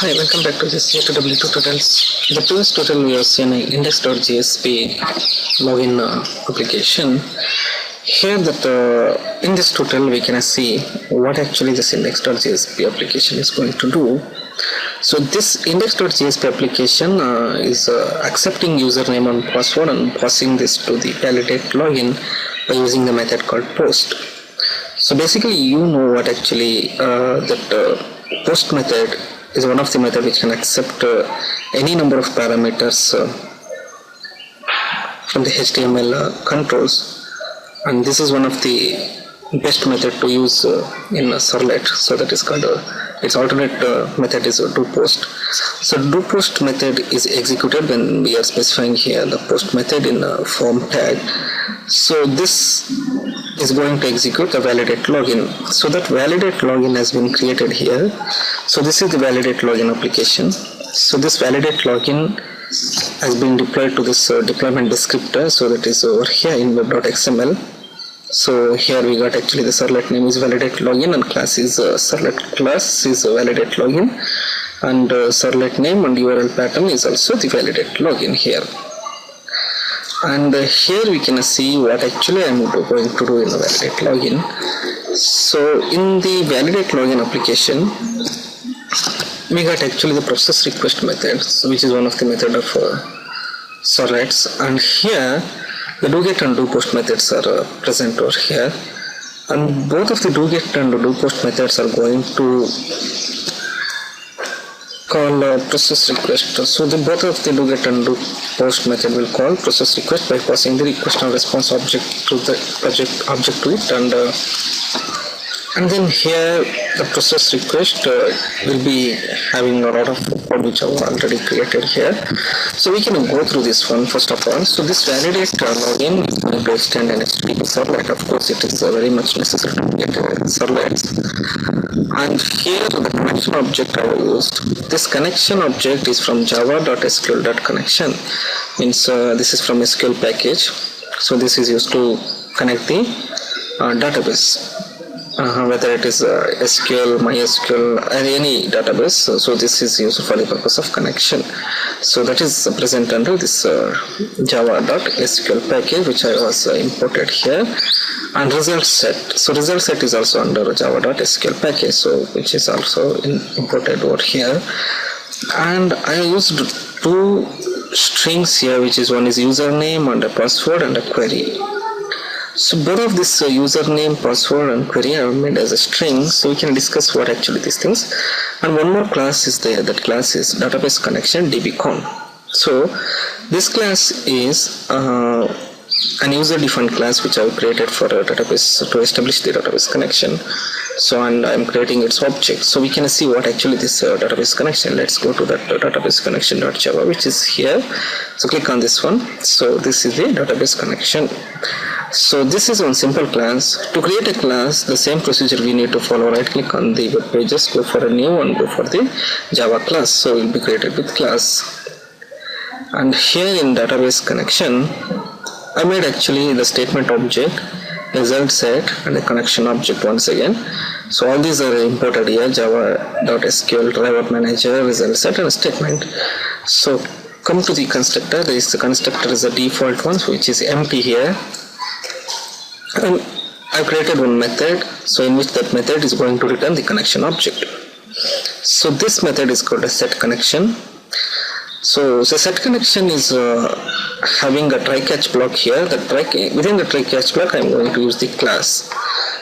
Hi, welcome back to this Servlet Tutorials. The previous tutorial we have seen an index.jsp login application. Here in this tutorial we can see what actually this index.jsp application is going to do. So this index.jsp application is accepting username and password and passing this to the validate login by using the method called post. So basically you know what actually post method is one of the method which can accept any number of parameters from the HTML controls, and this is one of the best method to use in Servlet. So that is called its alternate method is do post. So do post method is executed when we are specifying here the post method in a form tag. So this is going to execute the validate login. So that validate login has been created here. So this is the validate login application. So this validate login has been deployed to this deployment descriptor. So that is over here in web.xml. So here we got actually the servlet name is validate login and class is servlet class is validate login, and servlet name and URL pattern is also the validate login here. And here we can see what actually I am going to do in the validate login. So in the validate login application we got actually the process request method, which is one of the method of servlets, and here the do get and do post methods are present over here, and both of the do get and do post methods are going to call process request. So both of the do get and do post method will call process request by passing the request and response object to the object to it, and then here the process request will be having a lot of code which I have already created here. So we can go through this one first of all. So this validate login is going to extend an HTTP servlet. Of course it is very much necessary to get servlets. And here the connection object I have used. This connection object is from java.sql.connection, means this is from SQL package. So this is used to connect the database. Whether it is SQL, MySQL, or any database. So this is used for the purpose of connection. So that is present under this java.sql package which I was imported here, and result set. So result set is also under java.sql package, so which is also imported over here. And I used two strings here, which is one is username and a password and a query. So both of this username, password and query are made as a string, so we can discuss what actually these things. And one more class is there, that class is database connection dbcon. So this class is an user defined class which I have created for a database to establish the database connection. So and I am creating its object. So we can see what actually this database connection. Let's go to that database connection.java, which is here. So click on this one. So this is the database connection. So this is one simple class. To create a class, the same procedure we need to follow. Right click on the web pages, go for a new one, go for the Java class. So it will be created with class. And here in database connection, I made actually the statement object, result set, and a connection object once again. So all these are imported here, java.sql, driver manager, result set, and a statement. So come to the constructor. The constructor is the default one, which is empty here. And I've created one method, so in which that method is going to return the connection object. So this method is called a set connection. So the set connection is having a try catch block here. Within the try catch block I am going to use the class.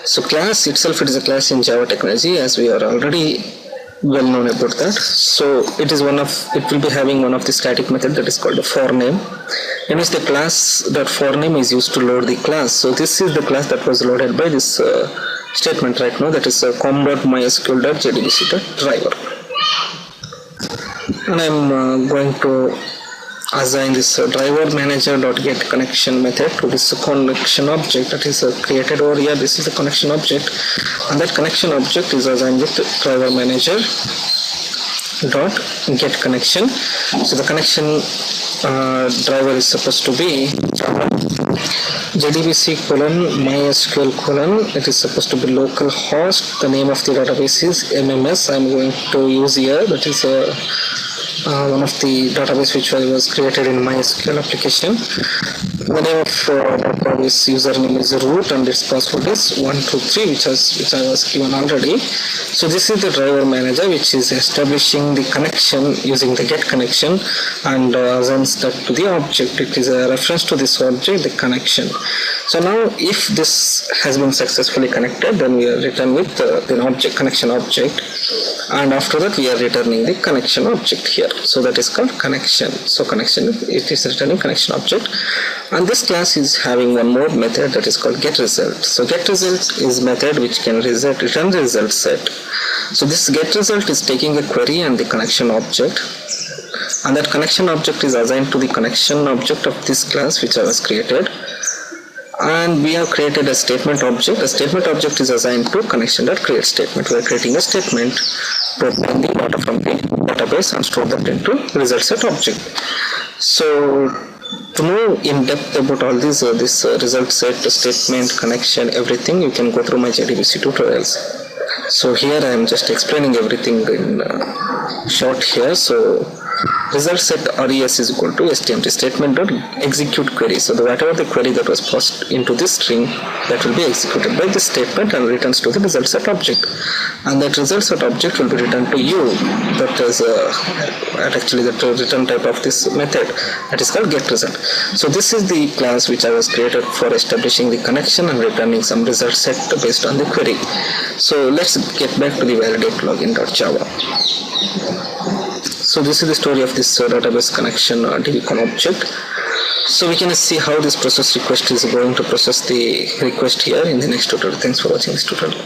So class itself, it is a class in Java technology, as we are already well known about that. So it will be having one of the static method that is called a for name, in which the class that for name is used to load the class. So this is the class that was loaded by this statement right now, that is com.mysql.jdbc.driver. And I'm going to assign this driver manager.get connection method to this connection object that is created over here. This is the connection object, and that connection object is assigned with driver manager dot get connection. So the connection driver is supposed to be JDBC mysql : it is supposed to be local host. The name of the database is MMS. I'm going to use here, that is one of the database which was created in MySQL application. The name of database username is root and its password is 123, which I was given already. So this is the driver manager which is establishing the connection using the get connection and assigns that to the object. It is a reference to this object, the connection. So now if this has been successfully connected, then we are return with the object connection object, and after that we are returning the connection object here. So that is called connection. So connection, it is returning connection object, and this class is having one more method that is called get result. So get result is method which can return the result set. So this get result is taking a query and the connection object, and that connection object is assigned to the connection object of this class which I was created. And we have created a statement object. A statement object is assigned to connection.create statement. We are creating a statement to obtain the data from the database and store that into result set object. So to know in depth about all these this result set, statement, connection, everything, you can go through my JDBC tutorials. So here I am just explaining everything in short here. So result set res is equal to stmt statement dot execute query. So whatever the query that was passed into this string, that will be executed by this statement and returns to the result set object, and that result set object will be returned to you. That is actually the return type of this method, that is called get result. So this is the class which I was created for establishing the connection and returning some result set based on the query. So let's get back to the validate login.java. So this is the story of this database connection dbcon object. So we can see how this process request is going to process the request here in the next tutorial. Thanks for watching this tutorial.